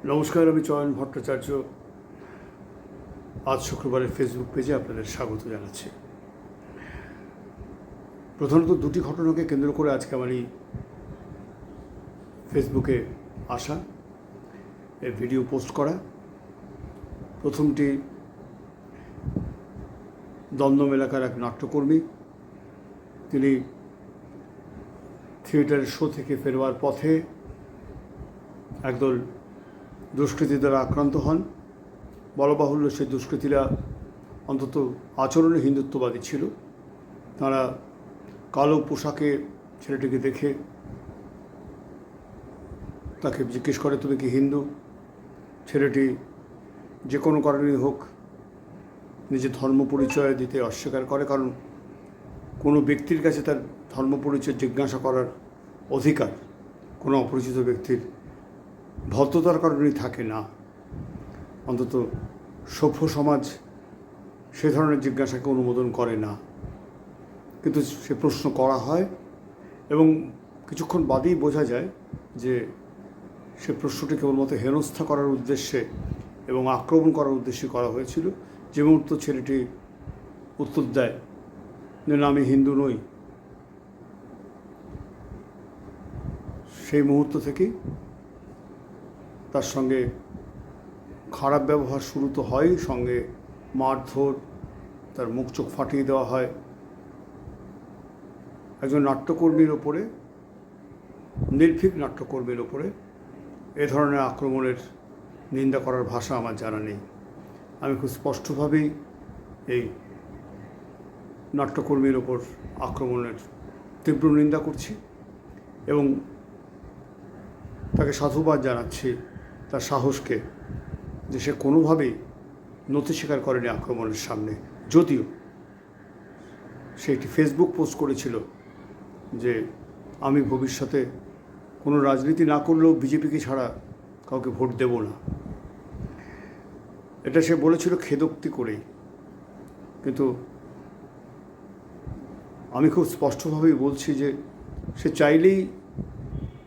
নমস্কার, আমি চয়ন ভট্টাচার্য। আজ শুক্রবারের ফেসবুক পেজে আপনাদের স্বাগত জানাচ্ছি। প্রধানত দুটি ঘটনাকে কেন্দ্র করে আজকে আমার এই ফেসবুকে আসা, এই ভিডিও পোস্ট করা। প্রথমটি দমদম এলাকার এক নাট্যকর্মী, তিনি থিয়েটারের শো থেকে ফেরবার পথে একদল দুষ্কৃতী দ্বারা আক্রান্ত হন। বলা বাহুল্য, সেই দুষ্কৃতীরা অন্তত আচরণে হিন্দুত্ববাদী ছিল। তারা কালো পোশাকে ছেলেটিকে দেখে তাকে জিজ্ঞেস করে, তুমি কি হিন্দু? ছেলেটি যে কোনো কারণেই হোক নিজের ধর্ম পরিচয় দিতে অস্বীকার করে, কারণ কোনো ব্যক্তির কাছে তার ধর্ম পরিচয় জিজ্ঞাসা করার অধিকার কোনো অপরিচিত ব্যক্তির ভদ্রতার কারণেই থাকে না। অন্তত সভ্য সমাজ সে ধরনের জিজ্ঞাসাকে অনুমোদন করে না। কিন্তু সে প্রশ্ন করা হয় এবং কিছুক্ষণ বাদেই বোঝা যায় যে সে প্রশ্নটি কেবলমাত্র হেনস্থা করার উদ্দেশ্যে এবং আক্রমণ করার উদ্দেশ্যে করা হয়েছিল। যে মুহূর্তে ছেলেটি উত্তর দেয় যে না, আমি হিন্দু নই, সেই মুহূর্ত থেকেই তার সঙ্গে খারাপ ব্যবহার শুরু তো হয়, সঙ্গে মারধর, তার মুখ চোখ ফাটিয়ে দেওয়া হয়। একজন নাট্যকর্মীর ওপরে, নির্ভীক নাট্যকর্মীর ওপরে এ ধরনের আক্রমণের নিন্দা করার ভাষা আমার জানা নেই। আমি খুব স্পষ্টভাবেই এই নাট্যকর্মীর ওপর আক্রমণের তীব্র নিন্দা করছি এবং তাকে সাধুবাদ জানাচ্ছি তার সাহসকে, যে সে কোনোভাবেই নতি স্বীকার করেনি আক্রমণের সামনে। যদিও সে একটি ফেসবুক পোস্ট করেছিল যে আমি ভবিষ্যতে কোনো রাজনীতি না করলেও বিজেপিকে ছাড়া কাউকে ভোট দেব না। এটা সে বলেছিল খেদোক্তি করেই, কিন্তু আমি খুব স্পষ্টভাবেই বলছি যে সে চাইলেই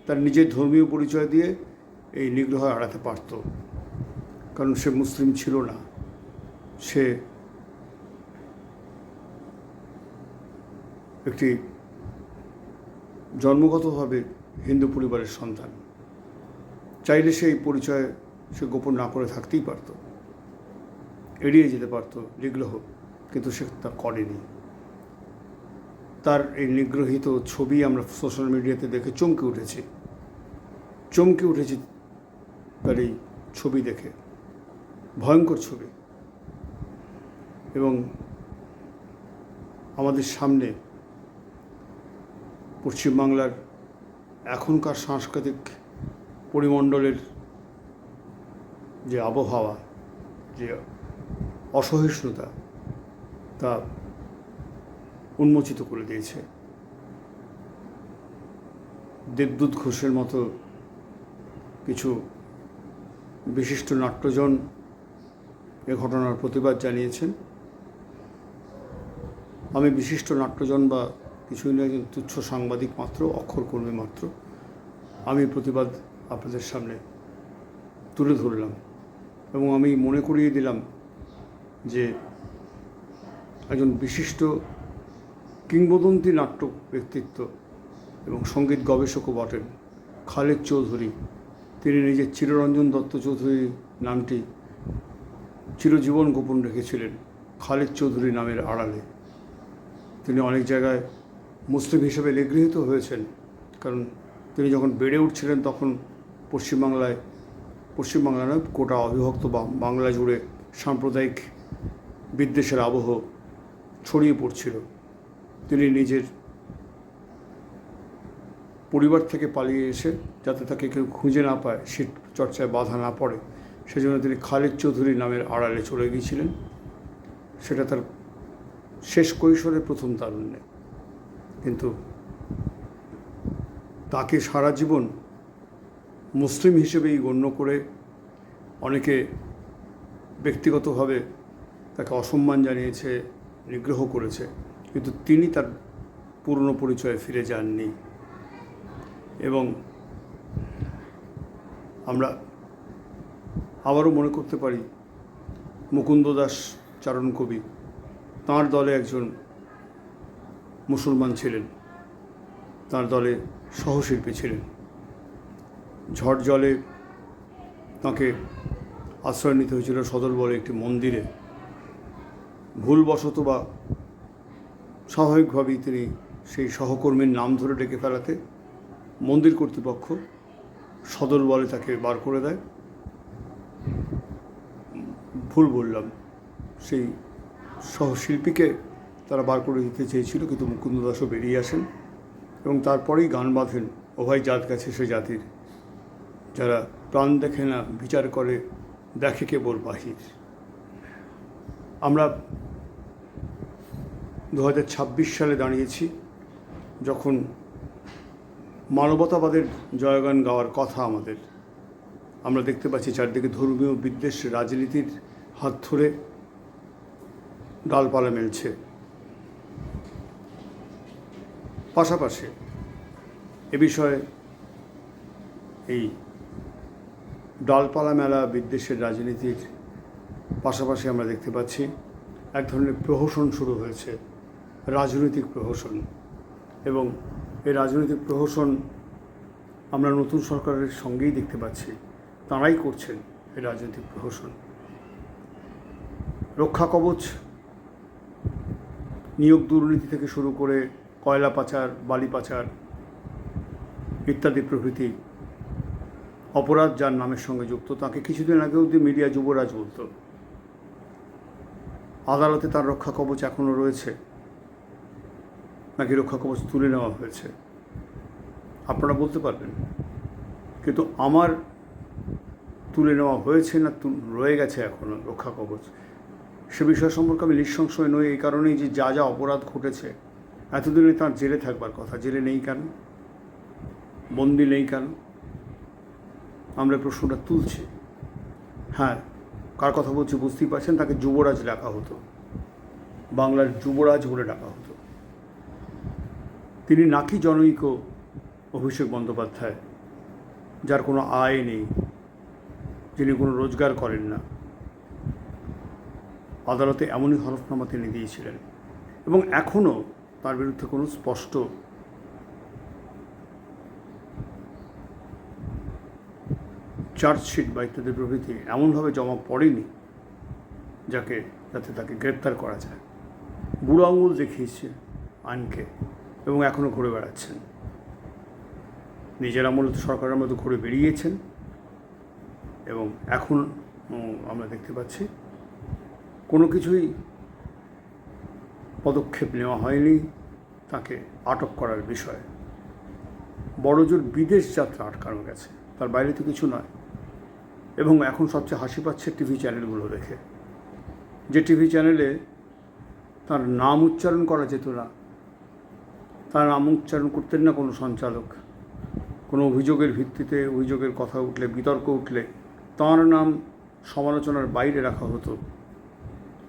তার নিজের ধর্মীয় পরিচয় দিয়ে এই নিগ্রহ এড়াতে পারত, কারণ সে মুসলিম ছিল না। সে একটি জন্মগতভাবে হিন্দু পরিবারের সন্তান। চাইলে সেই পরিচয় সে গোপন না করে থাকতেই পারত, এড়িয়ে যেতে পারত নিগ্রহ, কিন্তু সে তা করেনি। তার এই নিগ্রহিত ছবি আমরা সোশ্যাল মিডিয়াতে দেখে চমকে উঠেছি তার এই ছবি দেখে, ভয়ঙ্কর ছবি। এবং আমাদের সামনে পশ্চিমবাংলার এখনকার সাংস্কৃতিক পরিমণ্ডলের যে আবহাওয়া, যে অসহিষ্ণুতা, তা উন্মোচিত করে দিয়েছে। দেবদূত ঘোষের মতো কিছু বিশিষ্ট নাট্যজন এ ঘটনার প্রতিবাদ জানিয়েছেন। আমি বিশিষ্ট নাট্যজন বা কিছুই নয়, একজন তুচ্ছ সাংবাদিক মাত্র, অক্ষরকর্মী মাত্র। আমি প্রতিবাদ আপনাদের সামনে তুলে ধরলাম এবং আমি মনে করিয়ে দিলাম যে একজন বিশিষ্ট কিংবদন্তি নাট্য ব্যক্তিত্ব এবং সঙ্গীত গবেষকও বটেন খালেদ চৌধুরী, তিনি নিজের চিররঞ্জন দত্ত চৌধুরী নামটি চিরজীবন গোপন রেখেছিলেন খালেদ চৌধুরী নামের আড়ালে। তিনি অনেক জায়গায় মুসলিম হিসেবে নিগৃহীত হয়েছেন, কারণ তিনি যখন বেড়ে উঠছিলেন তখন পশ্চিমবাংলা নয়, গোটা অবিভক্ত বাংলা জুড়ে সাম্প্রদায়িক বিদ্বেষের আবহ ছড়িয়ে পড়ছিল। তিনি নিজের পরিবার থেকে পালিয়ে এসে, যাতে তাকে কেউ খুঁজে না পায়, সে চর্চায় বাধা না পড়ে, সেজন্য তিনি খালেদ চৌধুরী নামের আড়ালে চলে গিয়েছিলেন। সেটা তার শেষ কৈশোরের প্রথম তারুণ্যে। কিন্তু তাকে সারা জীবন মুসলিম হিসেবেই গণ্য করে অনেকে ব্যক্তিগতভাবে তাকে অসম্মান জানিয়েছে, নিগ্রহ করেছে, কিন্তু তিনি তার পুরনো পরিচয়ে ফিরে যাননি। এবং আমরা আবারও মনে করতে পারি মুকুন্দ দাস চারণ কবি, তাঁর দলে একজন মুসলমান ছিলেন, তাঁর দলে সহশিল্পী ছিলেন। ঝড় জলে তাঁকে আশ্রয় নিতে হয়েছিল সদর বলে একটি মন্দিরে। ভুলবশত বা স্বাভাবিকভাবেই তিনি সেই সহকর্মীর নাম ধরে ডেকে ফেলাতে মন্দির কর্তৃপক্ষ সদর বলে তাকে বার করে দেয়। ভুল বললাম, সেই সহশিল্পীকে তারা বার করে দিতে চেয়েছিল, কিন্তু মুকুন্দ দাসও বেরিয়ে আসেন এবং তারপরেই গান বাঁধেন, ওভাই জাত গেছে সে জাতির, যারা প্রাণ দেখে না বিচার করে দেখে কেবল বাহির। আমরা 2026 সালে দাঁড়িয়েছি, যখন মানবতাবাদের জয়গান গাওয়ার কথা আমাদের। আমরা দেখতে পাচ্ছি চারদিকে ধর্মীয় বিদ্বেষ রাজনীতির হাত ধরে ডালপালা মেলছে। পাশাপাশি এ বিষয়ে এই ডালপালা মেলা বিদ্বেষের রাজনীতির পাশাপাশি আমরা দেখতে পাচ্ছি এক ধরনের প্রহসন শুরু হয়েছে, রাজনৈতিক প্রহসন। এবং এই রাজনৈতিক প্রহসন আমরা নতুন সরকারের সঙ্গেই দেখতে পাচ্ছি, তাঁরাই করছেন এই রাজনৈতিক প্রহসন। রক্ষা কবচ, নিয়োগ দুর্নীতি থেকে শুরু করে কয়লা পাচার, বালি পাচার ইত্যাদি প্রভৃতি অপরাধ যার নামের সঙ্গে যুক্ত, তাকে কিছুদিন আগে অবধি মিডিয়া যুবরাজ বলত। আদালতে তার রক্ষা কবচ এখনও রয়েছে নাকি রক্ষা কবচ তুলে নেওয়া হয়েছে আপনারা বলতে পারবেন, কিন্তু আমার তুলে নেওয়া হয়েছে না রয়ে গেছে এখনও রক্ষা কবচ, সে বিষয় সম্পর্কে আমি নিঃসংশয় নই। এই কারণেই যে যা যা অপরাধ ঘটেছে এতদিনে তার জেলে থাকবার কথা, জেলে নেই কেন, বন্দি নেই কেন, আমরা প্রশ্নটা তুলছি। হ্যাঁ, কার কথা বলছি বুঝতেই পারছেন, তাকে যুবরাজ ডাকা হতো, বাংলার যুবরাজ বলে ডাকা হতো। তিনি নাকি জনৈক অভিষেক বন্দ্যোপাধ্যায়, যার কোনো আয় নেই, যিনি কোনো রোজগার করেন না। আদালতে এমনই হলফনামা তিনি দিয়েছিলেন এবং এখনও তার বিরুদ্ধে কোনো স্পষ্ট চার্জশিট বা ইত্যাদি প্রভৃতি এমনভাবে জমা পড়েনি যাতে তাকে গ্রেপ্তার করা যায়। বুড়ো আঙুল দেখিয়েছে আইনকে এবং এখনও ঘুরে বেড়াচ্ছেন। নিজের আমলে তো সরকারের মতো ঘুরে বেরিয়েছেন এবং এখন আমরা দেখতে পাচ্ছি কোনো কিছুই পদক্ষেপ নেওয়া হয়নি তাকে আটক করার বিষয়ে। বড়জোর বিদেশ যাত্রা আটকানো গেছে, তার বাইরে তো কিছু নয়। এবং এখন সবচেয়ে হাসি পাচ্ছে টিভি চ্যানেলগুলো দেখে, যে টিভি চ্যানেলে তার নাম উচ্চারণ করা যেত না, তার নাম উচ্চারণ করতেন না কোনো সঞ্চালক। কোনো অভিযোগের ভিত্তিতে অভিযোগের কথা উঠলে, বিতর্ক উঠলে তাঁর নাম সমালোচনার বাইরে রাখা হতো,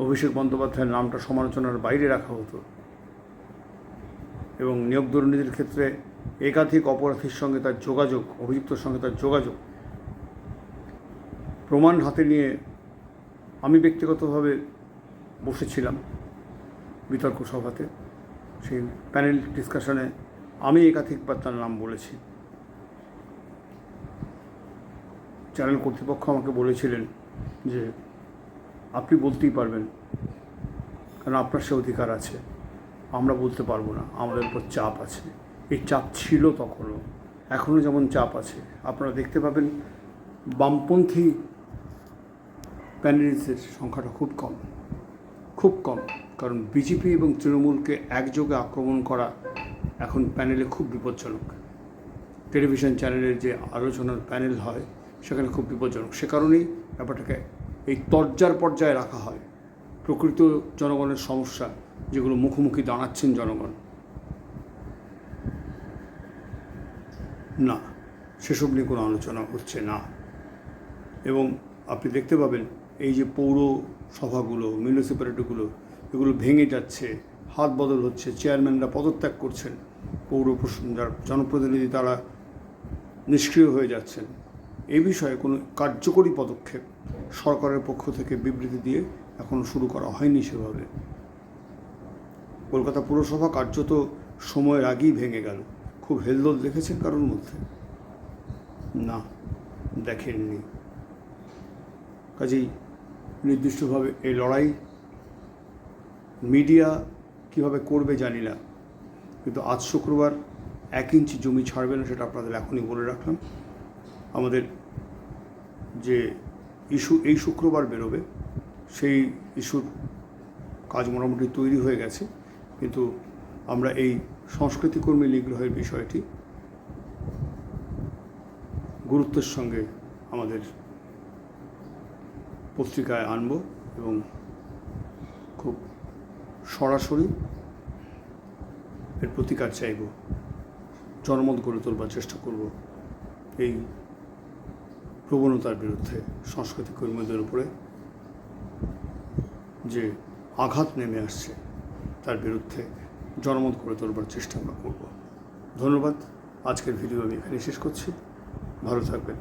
অভিষেক বন্দ্যোপাধ্যায়ের নামটা সমালোচনার বাইরে রাখা হতো। এবং নিয়োগ দুর্নীতির ক্ষেত্রে একাধিক অপরাধীর সঙ্গে তার যোগাযোগ, অভিযুক্তর সঙ্গে তার যোগাযোগ প্রমাণ হাতে নিয়ে আমি ব্যক্তিগতভাবে বসেছিলাম বিতর্ক সভাতে, সেই প্যানেল ডিসকাশনে আমি একাধিকবার তার নাম বলেছি। চ্যানেল কর্তৃপক্ষ আমাকে বলেছিলেন যে আপনি বলতেই পারবেন, কারণ আপনার সে অধিকার আছে, আমরা বলতে পারবো না, আমাদের উপর চাপ আছে। এই চাপ ছিল তখনও, এখনও যেমন চাপ আছে। আপনারা দেখতে পাবেন বামপন্থী প্যানেলিস্টের সংখ্যাটা খুব কম, কারণ বিজেপি এবং তৃণমূলকে একযোগে আক্রমণ করা এখন প্যানেলে খুব বিপজ্জনক। টেলিভিশন চ্যানেলের যে আলোচনার প্যানেল হয় সেখানে খুব বিপজ্জনক। সে কারণেই ব্যাপারটাকে এই তরজার পর্যায়ে রাখা হয়। প্রকৃত জনগণের সমস্যা যেগুলো মুখোমুখি দাঁড়াচ্ছেন জনগণ, না, সেসব নিয়ে কোনো আলোচনা হচ্ছে না। এবং আপনি দেখতে পাবেন এই যে পৌরসভাগুলো, মিউনিসিপ্যালিটিগুলো, এগুলো ভেঙে যাচ্ছে, হাত বদল হচ্ছে, চেয়ারম্যানরা পদত্যাগ করছেন, যারা জনপ্রতিনিধি তারা নিষ্ক্রিয় হয়ে যাচ্ছেন। এই বিষয়ে কোনো কার্যকরী পদক্ষেপ সরকারের পক্ষ থেকে বিবৃতি দিয়ে এখনও শুরু করা হয়নি সেভাবে। কলকাতা পুরসভা কার্যত সময়ের আগেই ভেঙে গেল। খুব হেলদোল দেখেছেন কারোর মধ্যে? না, দেখেননি। কাজেই নির্দিষ্টভাবে এই লড়াই মিডিয়া কীভাবে করবে জানি না, কিন্তু আজ শুক্রবার 1 ইঞ্চি জমি ছাড়বে না, সেটা আপনাদের এখনই বলে রাখলাম। আমাদের যে ইস্যু এই শুক্রবার বেরোবে, সেই ইস্যুর কাজ মোটামুটি তৈরি হয়ে গেছে, কিন্তু আমরা এই সংস্কৃতিকর্মী নিগ্রহের বিষয়টি গুরুত্বের সঙ্গে আমাদের পত্রিকায় আনব এবং খুব সরাসরি এর প্রতিকার চাইব, জনমত গড়ে তোলবার চেষ্টা করব এই প্রবণতার বিরুদ্ধে। সাংস্কৃতিক কর্মীদের উপরে যে আঘাত নেমে আসছে তার বিরুদ্ধে জনমত গড়ে তোলবার চেষ্টা আমরা করব। ধন্যবাদ। আজকের ভিডিও আমি এখানে শেষ করছি। ভালো থাকবেন।